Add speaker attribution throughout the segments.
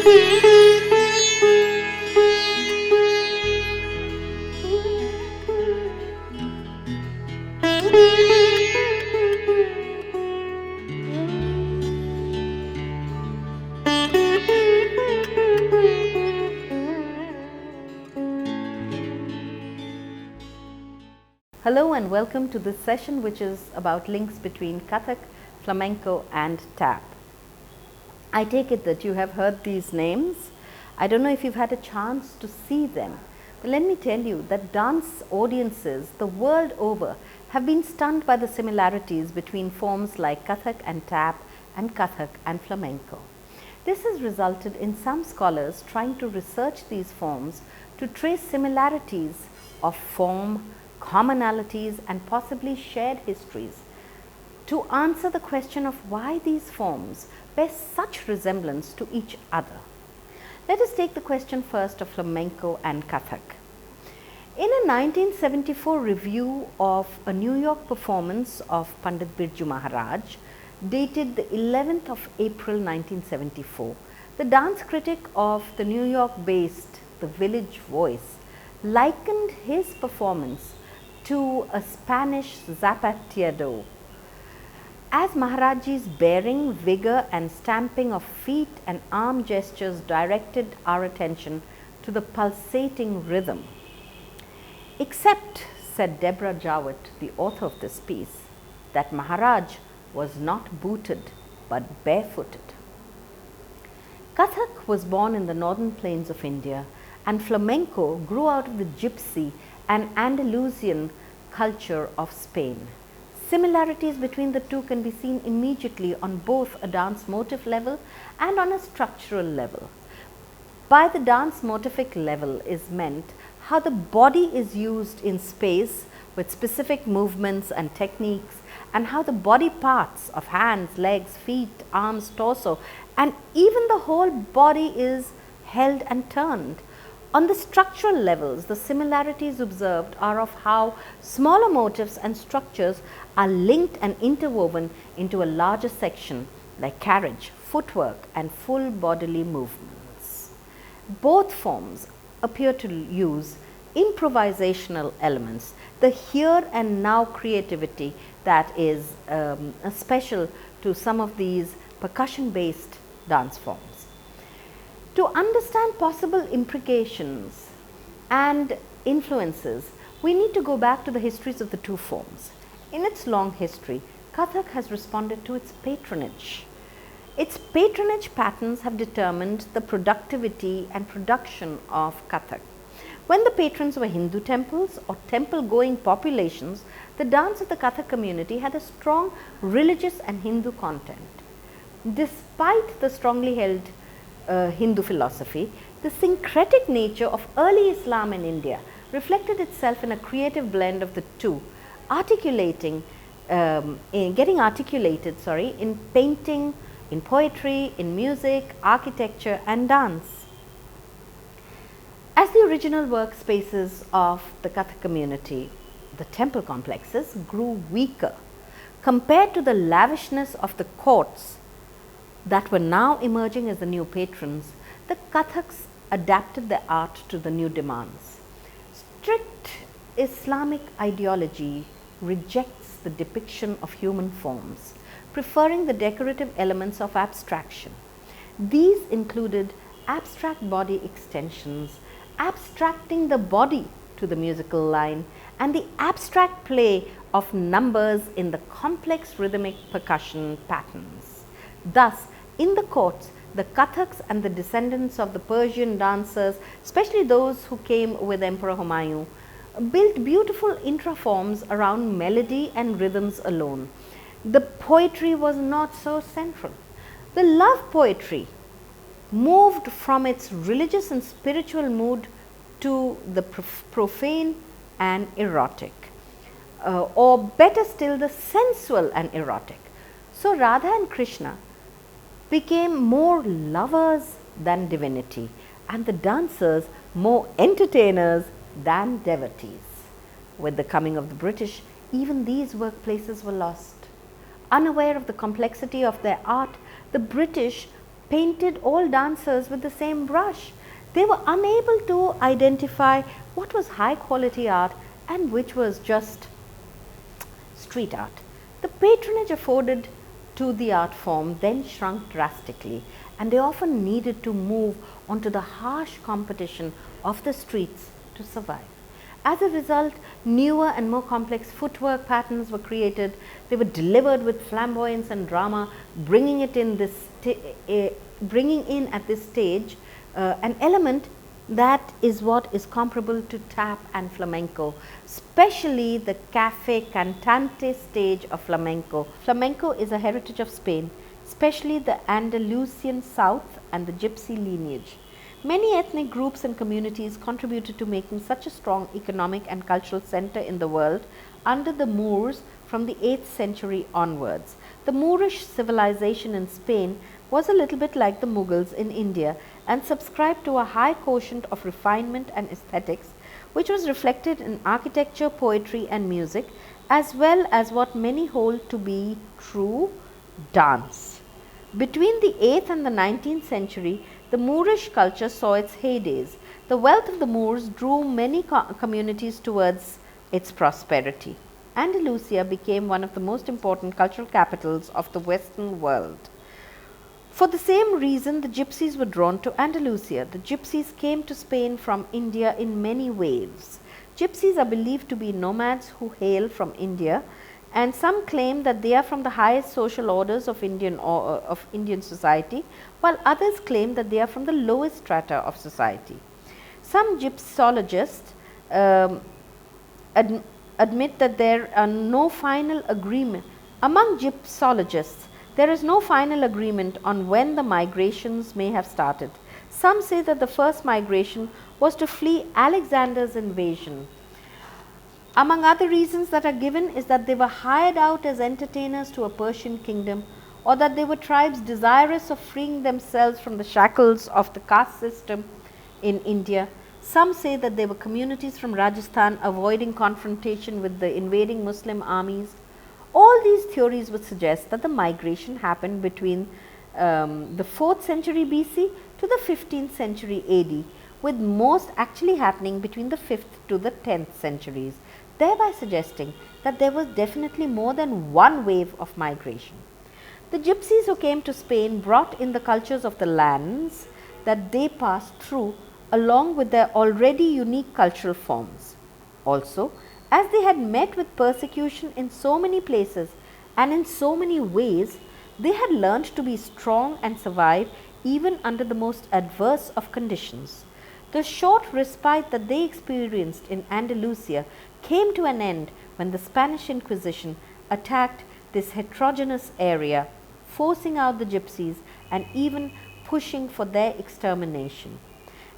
Speaker 1: Hello and welcome to this session, which is about links between Kathak, Flamenco and tap. I take it that you have heard these names. I don't know if you've had a chance to see them, but let me tell you that dance audiences the world over have been stunned by the similarities between forms like Kathak and tap and Kathak and Flamenco. This has resulted in some scholars trying to research these forms to trace similarities of form, commonalities and possibly shared histories to answer the question of why these forms bear such resemblance to each other. Let us take the question first of Flamenco and Kathak. In a 1974 review of a New York performance of Pandit Birju Maharaj, dated the 11th of April 1974, the dance critic of the New York-based The Village Voice likened his performance to a Spanish zapateado, as Maharajji's bearing, vigor and stamping of feet and arm gestures directed our attention to the pulsating rhythm. Except, said Deborah Jowett, the author of this piece, that Maharaj was not booted but barefooted. Kathak was born in the northern plains of India, and Flamenco grew out of the gypsy and Andalusian culture of Spain. Similarities between the two can be seen immediately on both a dance motif level and on a structural level. By the dance motific level is meant how the body is used in space with specific movements and techniques, and how the body parts of hands, legs, feet, arms, torso and even the whole body is held and turned. On the structural levels, the similarities observed are of how smaller motifs and structures are linked and interwoven into a larger section like carriage, footwork and full bodily movements. Both forms appear to use improvisational elements, the here and now creativity that is special to some of these percussion based dance forms. To understand possible implications and influences, we need to go back to the histories of the two forms. In its long history, Kathak has responded to its patronage. Its patronage patterns have determined the productivity and production of Kathak. When the patrons were Hindu temples or temple-going populations, the dance of the Kathak community had a strong religious and Hindu content. Despite the strongly held Hindu philosophy, the syncretic nature of early Islam in India reflected itself in a creative blend of the two, getting articulated in painting, in poetry, in music, architecture and dance. As the original workspaces of the Kathak community, the temple complexes grew weaker compared to the lavishness of the courts that were now emerging as the new patrons. The Kathaks adapted their art to the new demands. Strict Islamic ideology rejects the depiction of human forms, preferring the decorative elements of abstraction. These included abstract body extensions, abstracting the body to the musical line, and the abstract play of numbers in the complex rhythmic percussion patterns. Thus, in the courts, the Kathaks and the descendants of the Persian dancers, especially those who came with Emperor Humayun, built beautiful intraforms around melody and rhythms alone. The poetry was not so central. The love poetry moved from its religious and spiritual mood to the profane and erotic, or better still, the sensual and erotic. So Radha and Krishna became more lovers than divinity, and the dancers more entertainers than devotees. With the coming of the British, even these workplaces were lost. Unaware of the complexity of their art, the British painted all dancers with the same brush. They were unable to identify what was high quality art and which was just street art. The patronage afforded to the art form then shrunk drastically, and they often needed to move onto the harsh competition of the streets to survive. As a result, newer and more complex footwork patterns were created. They were delivered with flamboyance and drama, bringing in at this stage an element that is what is comparable to tap and flamenco, especially the cafe cantante stage of flamenco. Flamenco is a heritage of Spain, especially the Andalusian south and the gypsy lineage. Many ethnic groups and communities contributed to making such a strong economic and cultural center in the world under the Moors from the 8th century onwards. The Moorish civilization in Spain was a little bit like the Mughals in India and subscribed to a high quotient of refinement and aesthetics, which was reflected in architecture, poetry and music, as well as what many hold to be true, dance. Between the 8th and the 19th century, the Moorish culture saw its heydays. The wealth of the Moors drew many communities towards its prosperity. Andalusia became one of the most important cultural capitals of the Western world. For the same reason, the gypsies were drawn to Andalusia. The gypsies came to Spain from India in many waves. Gypsies are believed to be nomads who hail from India, and some claim that they are from the highest social orders of Indian society, while others claim that they are from the lowest strata of society. Some gypsologists admit that there are no final agreement. Among gypsologists, there is no final agreement on when the migrations may have started. Some say that the first migration was to flee Alexander's invasion. Among other reasons that are given is that they were hired out as entertainers to a Persian kingdom, or that they were tribes desirous of freeing themselves from the shackles of the caste system in India. Some say that they were communities from Rajasthan avoiding confrontation with the invading Muslim armies. All these theories would suggest that the migration happened between the 4th century BC to the 15th century AD, with most actually happening between the 5th to the 10th centuries, thereby suggesting that there was definitely more than one wave of migration. The gypsies who came to Spain brought in the cultures of the lands that they passed through, along with their already unique cultural forms. Also, as they had met with persecution in so many places and in so many ways, they had learned to be strong and survive even under the most adverse of conditions. The short respite that they experienced in Andalusia came to an end when the Spanish Inquisition attacked this heterogeneous area, forcing out the gypsies and even pushing for their extermination.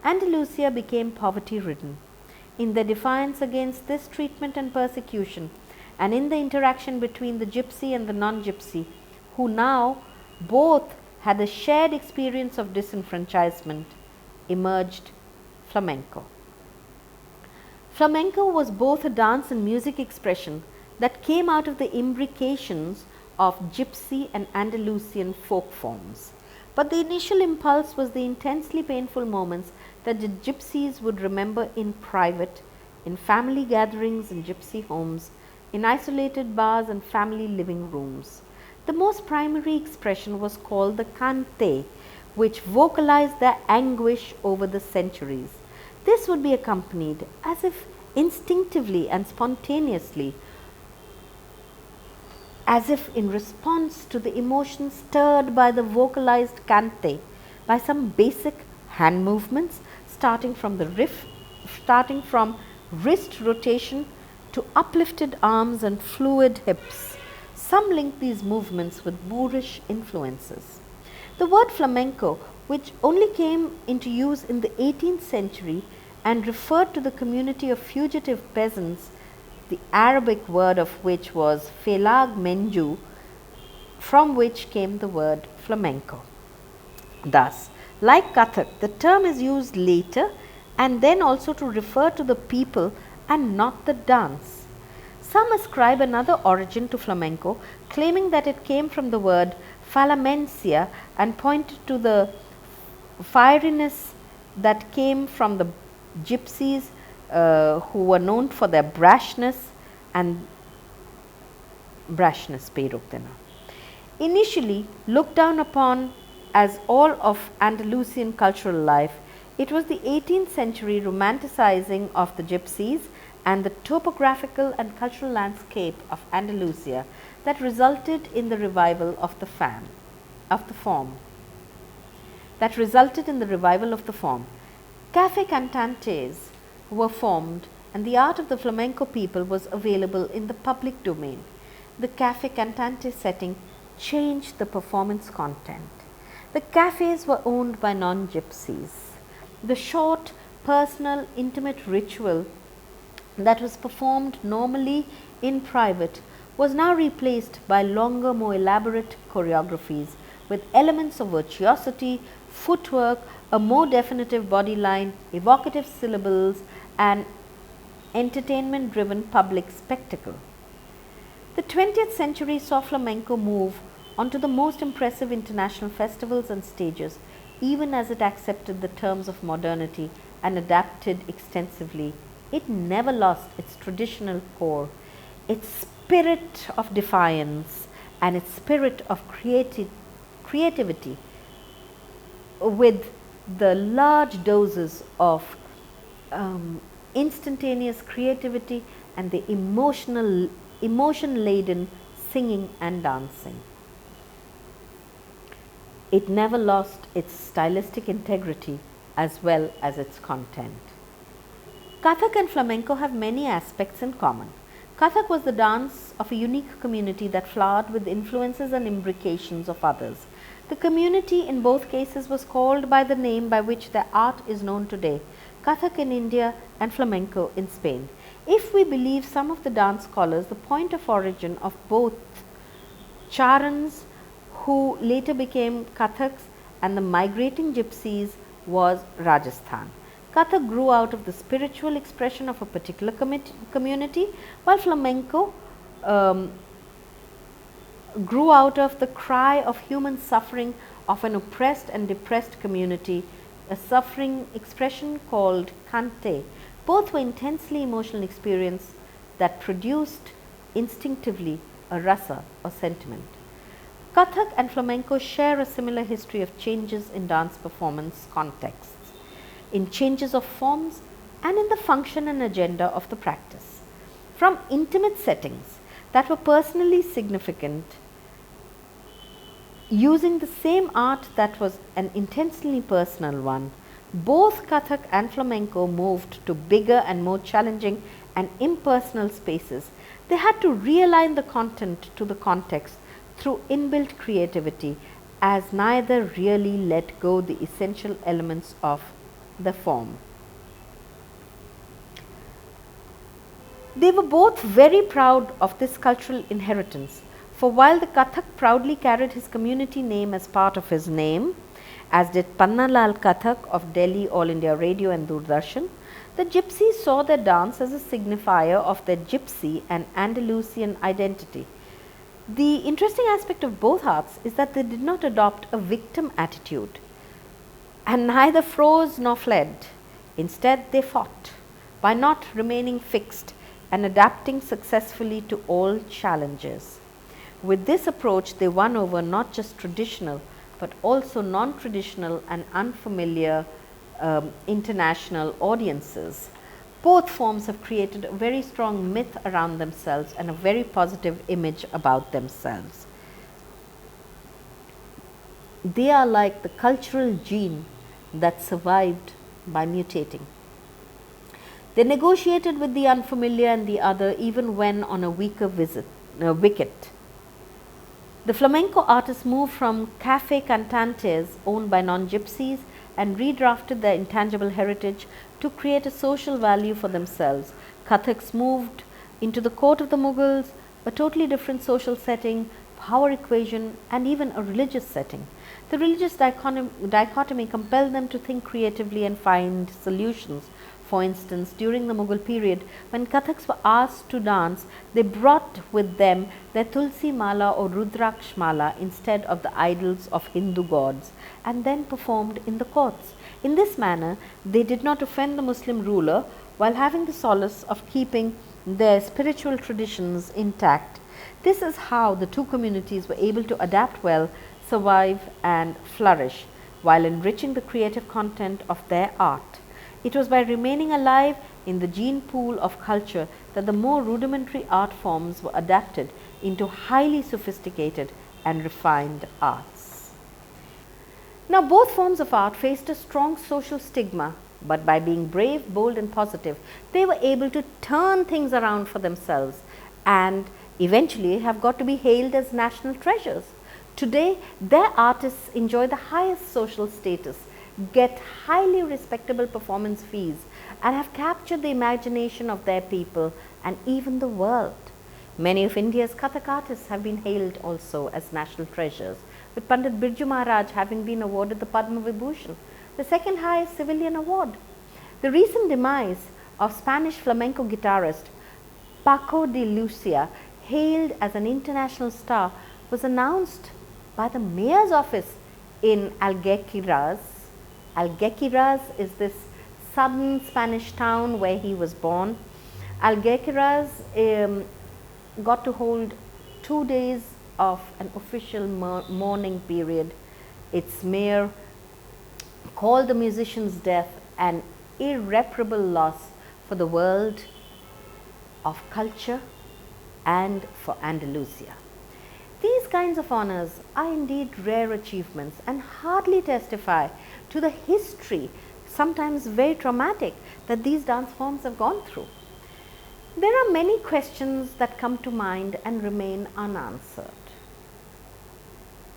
Speaker 1: Andalusia became poverty-ridden. In their defiance against this treatment and persecution, and in the interaction between the gypsy and the non-gypsy, who now both had a shared experience of disenfranchisement, emerged flamenco. Flamenco was both a dance and music expression that came out of the imbrications of gypsy and Andalusian folk forms. But the initial impulse was the intensely painful moments that the gypsies would remember in private, in family gatherings in gypsy homes, in isolated bars and family living rooms. The most primary expression was called the cante, which vocalized their anguish over the centuries. This would be accompanied, as if instinctively and spontaneously, as if in response to the emotions stirred by the vocalized cante, by some basic hand movements starting from wrist rotation to uplifted arms and fluid hips. Some link these movements with Moorish influences. The word flamenco, which only came into use in the 18th century and referred to the community of fugitive peasants, the Arabic word of which was felag menju, from which came the word flamenco. Thus, like Kathak, the term is used later and then also to refer to the people and not the dance. Some ascribe another origin to flamenco, claiming that it came from the word Flamencia and pointed to the fieriness that came from the gypsies who were known for their brashness Beirut. Initially looked down upon as all of Andalusian cultural life, it was the 18th century romanticizing of the gypsies and the topographical and cultural landscape of Andalusia that resulted in the revival of the form. Cafe cantantes were formed and the art of the flamenco people was available in the public domain. The cafe cantante setting changed the performance content. The cafes were owned by non-gypsies. The short, personal, intimate ritual that was performed normally in private was now replaced by longer, more elaborate choreographies with elements of virtuosity, footwork, a more definitive body line, evocative syllables, and entertainment driven public spectacle. The 20th century saw flamenco move onto the most impressive international festivals and stages, even as it accepted the terms of modernity and adapted extensively. It never lost its traditional core, its spirit of defiance, and its spirit of creativity, with the large doses of instantaneous creativity and the emotion laden singing and dancing. It never lost its stylistic integrity as well as its content. Kathak and flamenco have many aspects in common. Kathak was the dance of a unique community that flowered with influences and imbrications of others. The community in both cases was called by the name by which their art is known today, Kathak in India and flamenco in Spain. If we believe some of the dance scholars, the point of origin of both charans, who later became Kathaks, and the migrating gypsies was Rajasthan. Kathak grew out of the spiritual expression of a particular community, while flamenco grew out of the cry of human suffering of an oppressed and depressed community, a suffering expression called cante. Both were intensely emotional experiences that produced instinctively a rasa or sentiment. Kathak and flamenco share a similar history of changes in dance performance contexts, in changes of forms, and in the function and agenda of the practice. From intimate settings that were personally significant, using the same art that was an intensely personal one, both Kathak and flamenco moved to bigger and more challenging and impersonal spaces. They had to realign the content to the context through inbuilt creativity, as neither really let go the essential elements of the form. They were both very proud of this cultural inheritance, for while the Kathak proudly carried his community name as part of his name, as did Pannalal Kathak of Delhi All India Radio and Doordarshan, the gypsies saw their dance as a signifier of their gypsy and Andalusian identity. The interesting aspect of both arts is that they did not adopt a victim attitude and neither froze nor fled. Instead, they fought by not remaining fixed and adapting successfully to all challenges. With this approach, they won over not just traditional but also non-traditional and unfamiliar international audiences. Both forms have created a very strong myth around themselves and a very positive image about themselves. They are like the cultural gene that survived by mutating. They negotiated with the unfamiliar and the other even when on a weaker wicket. The flamenco artists moved from cafe cantantes owned by non-gypsies and redrafted their intangible heritage to create a social value for themselves. Kathaks moved into the court of the Mughals, a totally different social setting, power equation, and even a religious setting. The religious dichotomy compelled them to think creatively and find solutions For instance, during the Mughal period, when Kathaks were asked to dance, they brought with them their Tulsi Mala or Rudraksh Mala instead of the idols of Hindu gods, and then performed in the courts. In this manner, they did not offend the Muslim ruler while having the solace of keeping their spiritual traditions intact. This is how the two communities were able to adapt well, survive and flourish, while enriching the creative content of their art. It was by remaining alive in the gene pool of culture that the more rudimentary art forms were adapted into highly sophisticated and refined arts. Now, both forms of art faced a strong social stigma, but by being brave, bold and positive, they were able to turn things around for themselves and eventually have got to be hailed as national treasures. Today, their artists enjoy the highest social status, get highly respectable performance fees, and have captured the imagination of their people and even the world. Many of India's Kathak artists have been hailed also as national treasures, with Pandit Birju Maharaj having been awarded the Padma Vibhushan, the second highest civilian award. The recent demise of Spanish flamenco guitarist Paco de Lucia, hailed as an international star, was announced by the mayor's office in Algeciras. Algeciras is this southern Spanish town where he was born. Algeciras got to hold 2 days of an official mourning period. Its mayor called the musician's death an irreparable loss for the world of culture and for Andalusia. These kinds of honors are indeed rare achievements and hardly testify to the history, sometimes very traumatic, that these dance forms have gone through. There are many questions that come to mind and remain unanswered.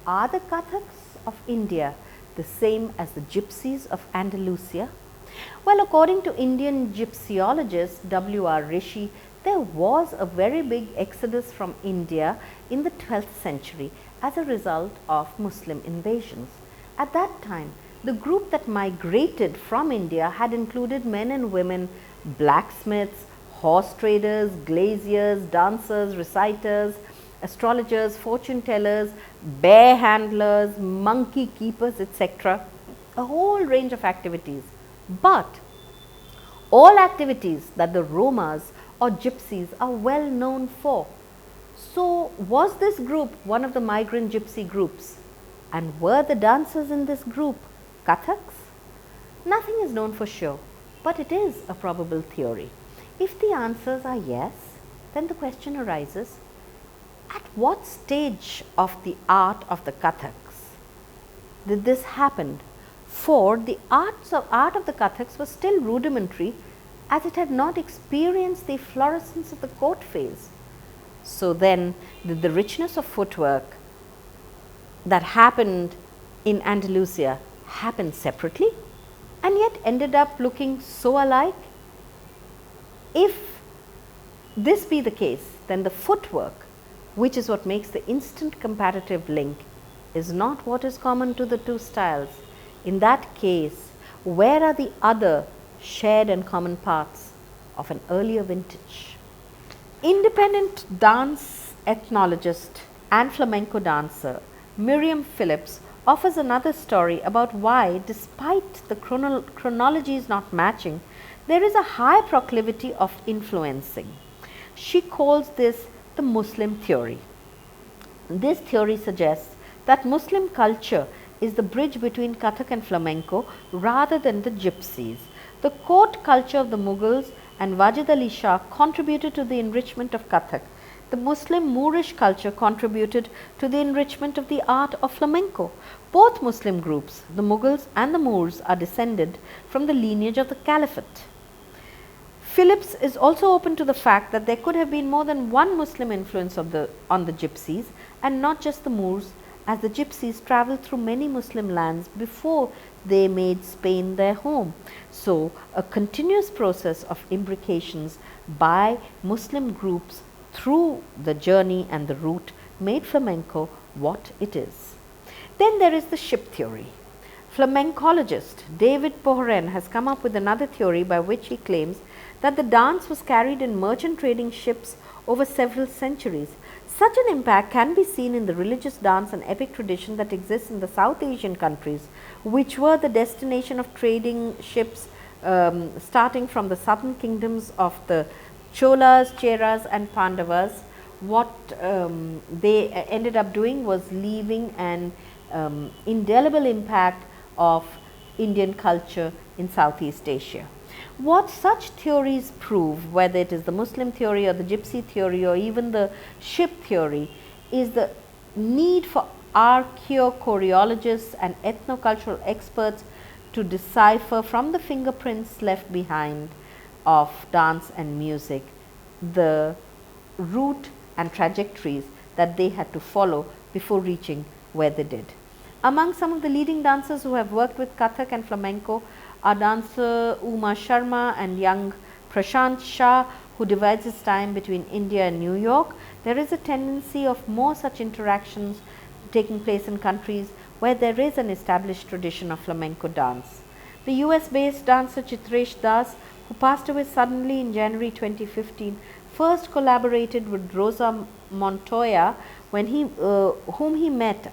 Speaker 1: Are the Kathaks of India the same as the gypsies of Andalusia? Well, according to Indian gypsyologist W.R. Rishi, there was a very big exodus from India in the 12th century as a result of Muslim invasions. At that time, the group that migrated from India had included men and women, blacksmiths, horse traders, glaziers, dancers, reciters, astrologers, fortune tellers, bear handlers, monkey keepers, etc. A whole range of activities. But all activities that the Romas or gypsies are well known for. So, was this group one of the migrant gypsy groups? And were the dancers in this group Kathaks? Nothing is known for sure, but it is a probable theory. If the answers are yes, then the question arises, at what stage of the art of the Kathaks did this happen? For the art of the Kathaks was still rudimentary, as it had not experienced the efflorescence of the court phase. So then, did the richness of footwork that happened in Andalusia happen separately and yet ended up looking so alike? If this be the case, then the footwork, which is what makes the instant comparative link, is not what is common to the two styles. In that case, where are the other shared and common parts of an earlier vintage? Independent dance ethnologist and flamenco dancer Miriam Phillips offers another story about why, despite the chronologies not matching, there is a high proclivity of influencing. She calls this the Muslim theory. This theory suggests that Muslim culture is the bridge between Kathak and flamenco rather than the gypsies. The court culture of the Mughals and Wajid Ali Shah contributed to the enrichment of Kathak. The Muslim Moorish culture contributed to the enrichment of the art of flamenco. Both Muslim groups, the Mughals and the Moors, are descended from the lineage of the Caliphate. Phillips is also open to the fact that there could have been more than one Muslim influence on the gypsies and not just the Moors, as the gypsies travelled through many Muslim lands before they made Spain their home. So, a continuous process of imbrications by Muslim groups through the journey and the route made flamenco what it is. Then there is the ship theory. Flamencologist David Pohoren has come up with another theory by which he claims that the dance was carried in merchant trading ships over several centuries. Such an impact can be seen in the religious dance and epic tradition that exists in the South Asian countries, which were the destination of trading ships starting from the southern kingdoms of the Cholas, Cheras and Pandavas. What they ended up doing was leaving an indelible impact of Indian culture in Southeast Asia. What such theories prove, whether it is the Muslim theory or the Gypsy theory or even the ship theory, is the need for archaeochoreologists and ethnocultural experts to decipher from the fingerprints left behind of dance and music the route and trajectories that they had to follow before reaching where they did. Among some of the leading dancers who have worked with Kathak and Flamenco are dancer Uma Sharma and young Prashant Shah, who divides his time between India and New York. There is a tendency of more such interactions taking place in countries where there is an established tradition of flamenco dance. The US based dancer Chitresh Das, who passed away suddenly in January 2015, first collaborated with Rosa Montoya when whom he met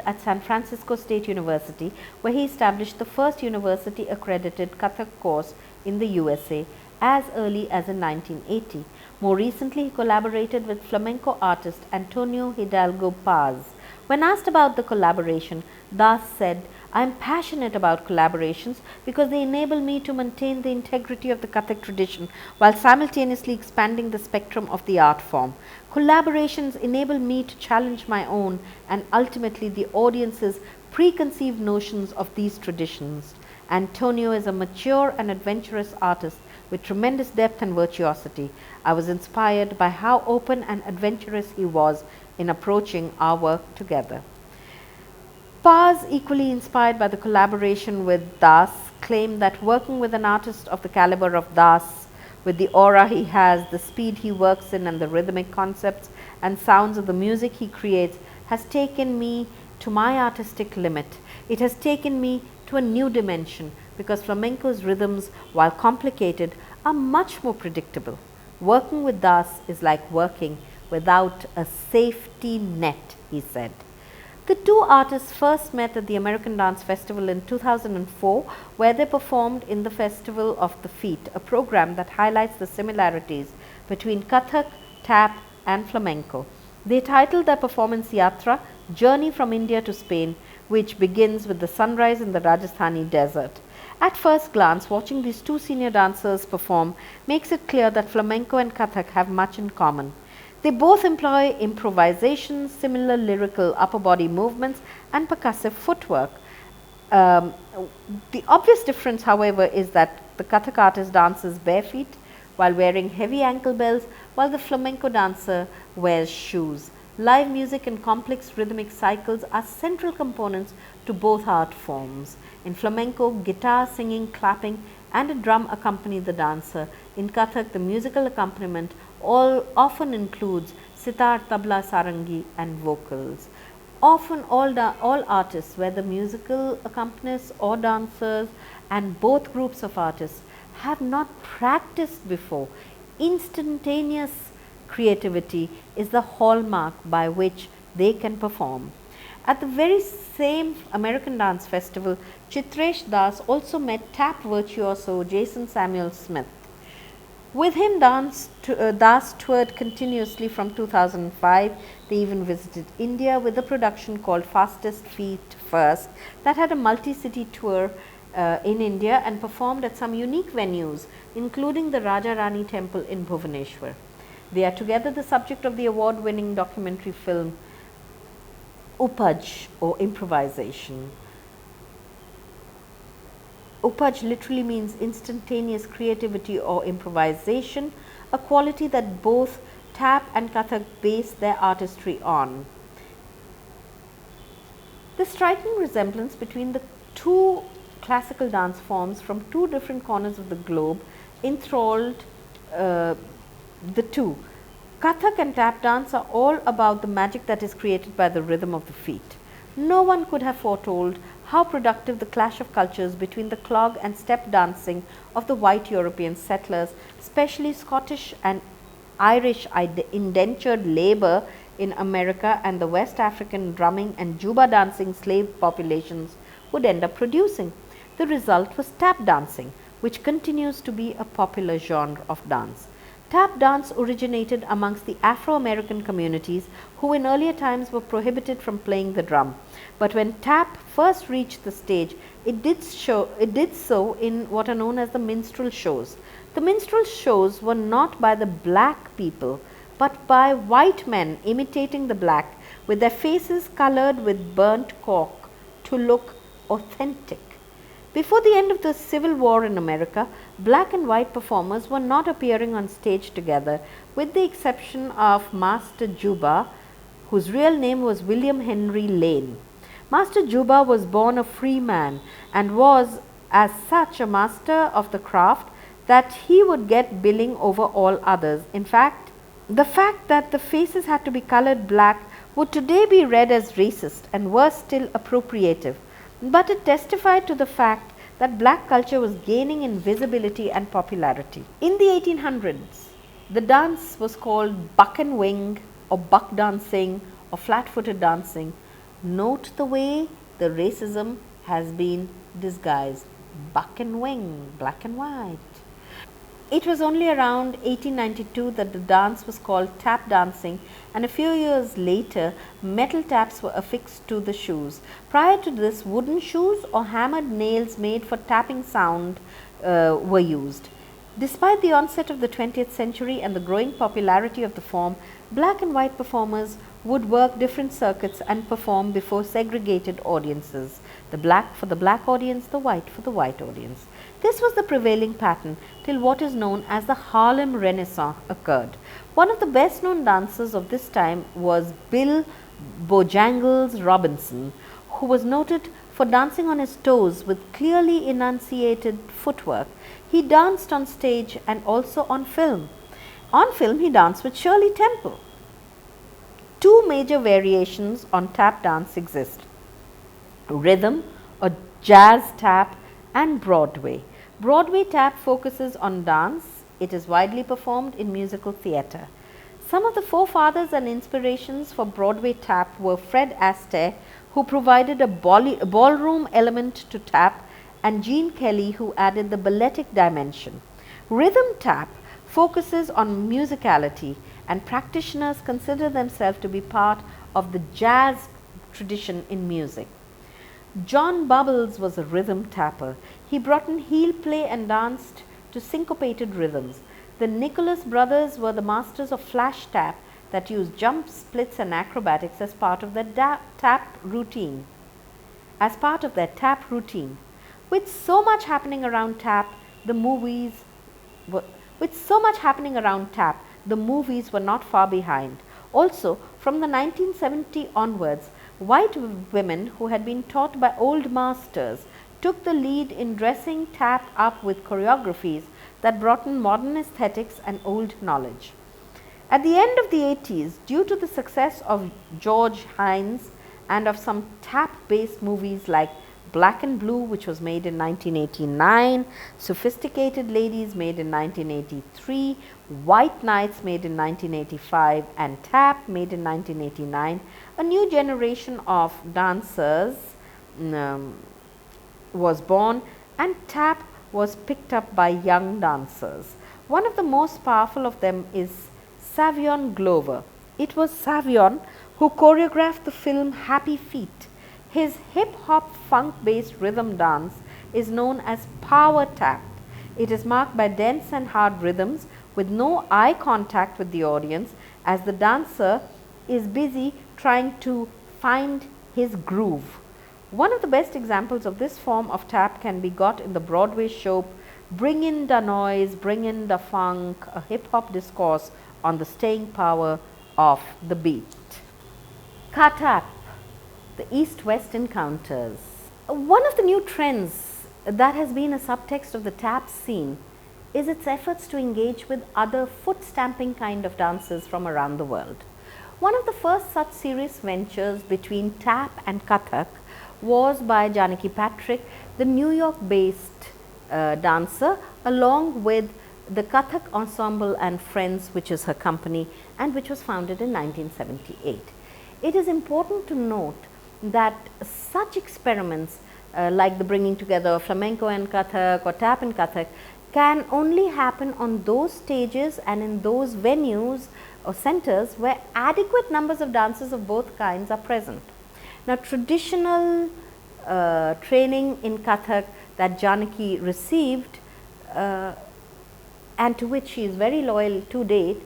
Speaker 1: at San Francisco State University, where he established the first university accredited Kathak course in the USA as early as in 1980. More recently, he collaborated with flamenco artist Antonio Hidalgo Paz. When asked about the collaboration, Das said, "I am passionate about collaborations because they enable me to maintain the integrity of the Kathak tradition while simultaneously expanding the spectrum of the art form. Collaborations enable me to challenge my own and ultimately the audience's preconceived notions of these traditions." Antonio is a mature and adventurous artist with tremendous depth and virtuosity. I was inspired by how open and adventurous he was in approaching our work together. Paz, equally inspired by the collaboration with Das, claimed that working with an artist of the caliber of Das, with the aura he has, the speed he works in and the rhythmic concepts and sounds of the music he creates, has taken me to my artistic limit. It has taken me to a new dimension because flamenco's rhythms, while complicated, are much more predictable. Working with Das is like working without a safety net, he said. The two artists first met at the American Dance Festival in 2004, where they performed in the Festival of the Feet, a program that highlights the similarities between Kathak, tap and flamenco. They titled their performance Yatra, Journey from India to Spain, which begins with the sunrise in the Rajasthani desert. At first glance, watching these two senior dancers perform makes it clear that flamenco and Kathak have much in common. They both employ improvisation, similar lyrical upper body movements and percussive footwork. The obvious difference, however, is that the Kathak artist dances bare feet while wearing heavy ankle bells, while the flamenco dancer wears shoes. Live music and complex rhythmic cycles are central components to both art forms. In flamenco, guitar, singing, clapping and a drum accompany the dancer. In Kathak, the musical accompaniment often includes sitar, tabla, sarangi and vocals. Often all artists, whether musical accompanists or dancers, and both groups of artists have not practiced before. Instantaneous creativity is the hallmark by which they can perform. At the very same American Dance Festival, Chitresh Das also met tap virtuoso Jason Samuel Smith. With him, Das toured continuously from 2005. They even visited India with a production called Fastest Feet First that had a multi-city tour in India and performed at some unique venues, including the Raja Rani Temple in Bhubaneswar. They are together the subject of the award-winning documentary film Upaj, or improvisation. Upaj literally means instantaneous creativity or improvisation, a quality that both tap and Kathak base their artistry on. The striking resemblance between the two classical dance forms from two different corners of the globe enthralled the two. Kathak and tap dance are all about the magic that is created by the rhythm of the feet. No one could have foretold how productive the clash of cultures between the clog and step dancing of the white European settlers, especially Scottish and Irish indentured labour in America, and the West African drumming and juba dancing slave populations would end up producing. The result was tap dancing, which continues to be a popular genre of dance. Tap dance originated amongst the Afro-American communities who in earlier times were prohibited from playing the drum. But when tap first reached the stage, it did so in what are known as the minstrel shows. The minstrel shows were not by the black people, but by white men imitating the black, with their faces colored with burnt cork to look authentic. Before the end of the Civil War in America, black and white performers were not appearing on stage together, with the exception of Master Juba, whose real name was William Henry Lane. Master Juba was born a free man and was as such a master of the craft that he would get billing over all others. In fact, the fact that the faces had to be colored black would today be read as racist and worse still appropriative, but it testified to the fact that black culture was gaining in visibility and popularity. In the 1800s, the dance was called buck and wing or buck dancing or flat-footed dancing. Note the way the racism has been disguised. Buck and wing, black and white. It was only around 1892 that the dance was called tap dancing, and a few years later metal taps were affixed to the shoes. Prior to this, wooden shoes or hammered nails made for tapping sound were used. Despite the onset of the 20th century and the growing popularity of the form, black and white performers would work different circuits and perform before segregated audiences, the black for the black audience, the white for the white audience. This was the prevailing pattern till what is known as the Harlem Renaissance occurred. One of the best known dancers of this time was Bill Bojangles Robinson, who was noted for dancing on his toes with clearly enunciated footwork. He danced on stage and also on film. On film, he danced with Shirley Temple. Two major variations on tap dance exist: rhythm or jazz tap and Broadway. Broadway tap focuses on dance. It is widely performed in musical theatre. Some of the forefathers and inspirations for Broadway tap were Fred Astaire, who provided a ballroom element to tap, and Gene Kelly, who added the balletic dimension. Rhythm tap focuses on musicality, and practitioners consider themselves to be part of the jazz tradition in music. John Bubbles was a rhythm tapper. He brought in heel play and danced to syncopated rhythms. The Nicholas brothers were the masters of flash tap that used jumps, splits and acrobatics as part of their tap routine. With so much happening around tap, the movies were not far behind. Also, from the 1970 onwards, white women who had been taught by old masters took the lead in dressing tap up with choreographies that brought in modern aesthetics and old knowledge. At the end of the 80s, due to the success of George Hines and of some tap-based movies like Black and Blue, which was made in 1989, Sophisticated Ladies made in 1983, White Nights made in 1985, and Tap made in 1989, a new generation of dancers was born, and tap was picked up by young dancers. One of the most powerful of them is Savion Glover. It was Savion who choreographed the film Happy Feet. His hip-hop funk-based rhythm dance is known as power tap. It is marked by dense and hard rhythms with no eye contact with the audience, as the dancer is busy trying to find his groove. One of the best examples of this form of tap can be got in the Broadway show Bring in da Noise, Bring in da Funk, a hip-hop discourse on the staying power of the beat. Kathak, the East-West encounters. One of the new trends that has been a subtext of the tap scene is its efforts to engage with other foot stamping kind of dances from around the world. One of the first such serious ventures between tap and Kathak was by M-31.Kathak, the New York based dancer, along with the Kathak Ensemble and Friends, which is her company and which was founded in 1978. It is important to note that such experiments like the bringing together of flamenco and Kathak or tap and Kathak can only happen on those stages and in those venues or centers where adequate numbers of dancers of both kinds are present. Now, traditional training in Kathak that Janaki received and to which she is very loyal to date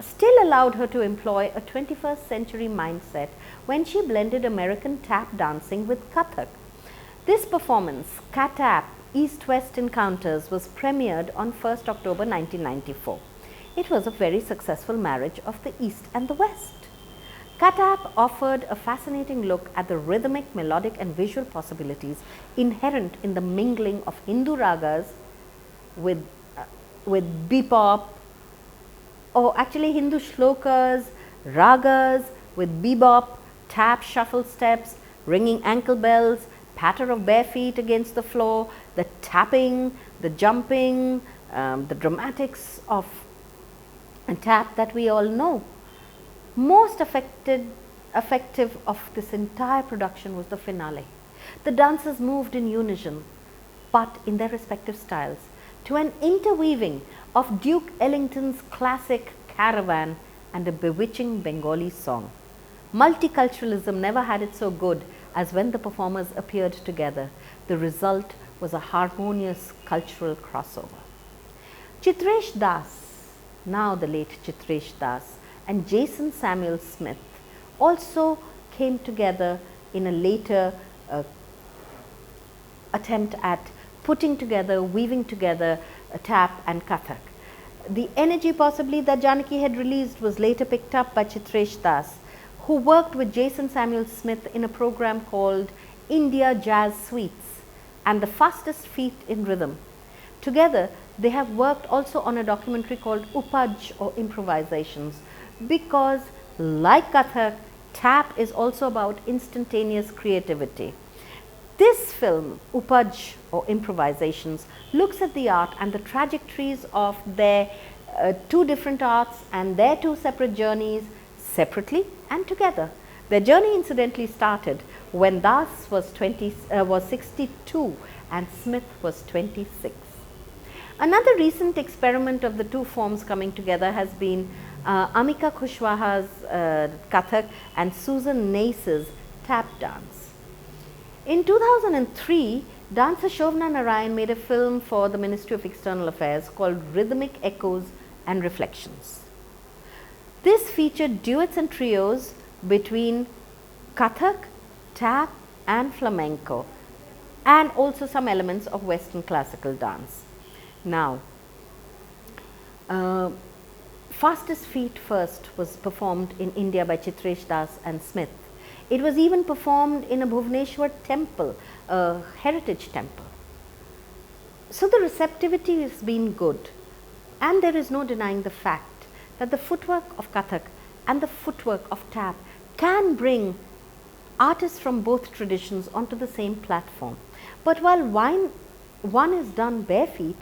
Speaker 1: still allowed her to employ a 21st century mindset when she blended American tap dancing with Kathak. This performance, Ka-Tap East-West Encounters, was premiered on 1st October 1994. It was a very successful marriage of the East and the West. Ka-Tap offered a fascinating look at the rhythmic, melodic and visual possibilities inherent in the mingling of Hindu ragas with bebop, or actually Hindu shlokas, ragas with bebop, tap, shuffle steps, ringing ankle bells, patter of bare feet against the floor, the tapping, the jumping, the dramatics of tap that we all know. Most effective of this entire production was the finale. The dancers moved in unison, but in their respective styles, to an interweaving of Duke Ellington's classic Caravan and a bewitching Bengali song. Multiculturalism never had it so good as when the performers appeared together. The result was a harmonious cultural crossover. Chitresh Das, now the late Chitresh Das, and Jason Samuel Smith also came together in a later attempt at putting together, weaving together tap and Kathak. The energy possibly that Janaki had released was later picked up by Chitresh Das, who worked with Jason Samuel Smith in a program called India Jazz Suites and the Fastest Feet in Rhythm. Together, they have worked also on a documentary called Upaj, or Improvisations, because like Kathak, tap is also about instantaneous creativity. This film, Upaj or Improvisations, looks at the art and the trajectories of their two different arts and their two separate journeys, separately and together. Their journey incidentally started when Das was 62 and Smith was 26. Another recent experiment of the two forms coming together has been Amika Kushwaha's Kathak and Susan Nace's tap dance. In 2003, dancer Shobna Narayan made a film for the Ministry of External Affairs called Rhythmic Echoes and Reflections. This featured duets and trios between Kathak, tap and flamenco, and also some elements of Western classical dance. Now, Fastest Feet First was performed in India by Chitresh Das and Smith. It was even performed in a Bhubaneswar temple, a heritage temple. So the receptivity has been good, and there is no denying the fact that the footwork of Kathak and the footwork of tap can bring artists from both traditions onto the same platform. But while one is done bare feet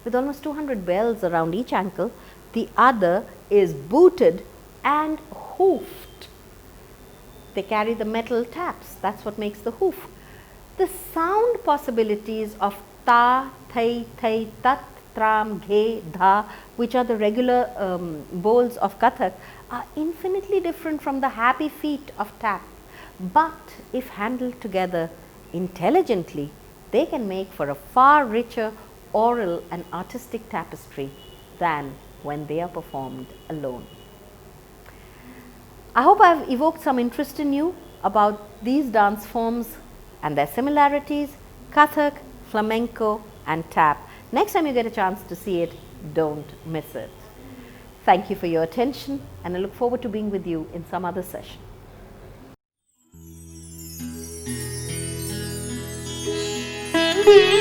Speaker 1: with almost 200 bells around each ankle, the other is booted and hoofed. They carry the metal taps, that's what makes the hoof. The sound possibilities of ta, thai, thai, tat, tram, ghe, dha, which are the regular bowls of Kathak, are infinitely different from the happy feet of tap. But if handled together intelligently, they can make for a far richer oral and artistic tapestry than when they are performed alone. I hope I have evoked some interest in you about these dance forms and their similarities, Kathak, flamenco and tap. Next time you get a chance to see it, don't miss it. Thank you for your attention, and I look forward to being with you in some other session.
Speaker 2: Thank you.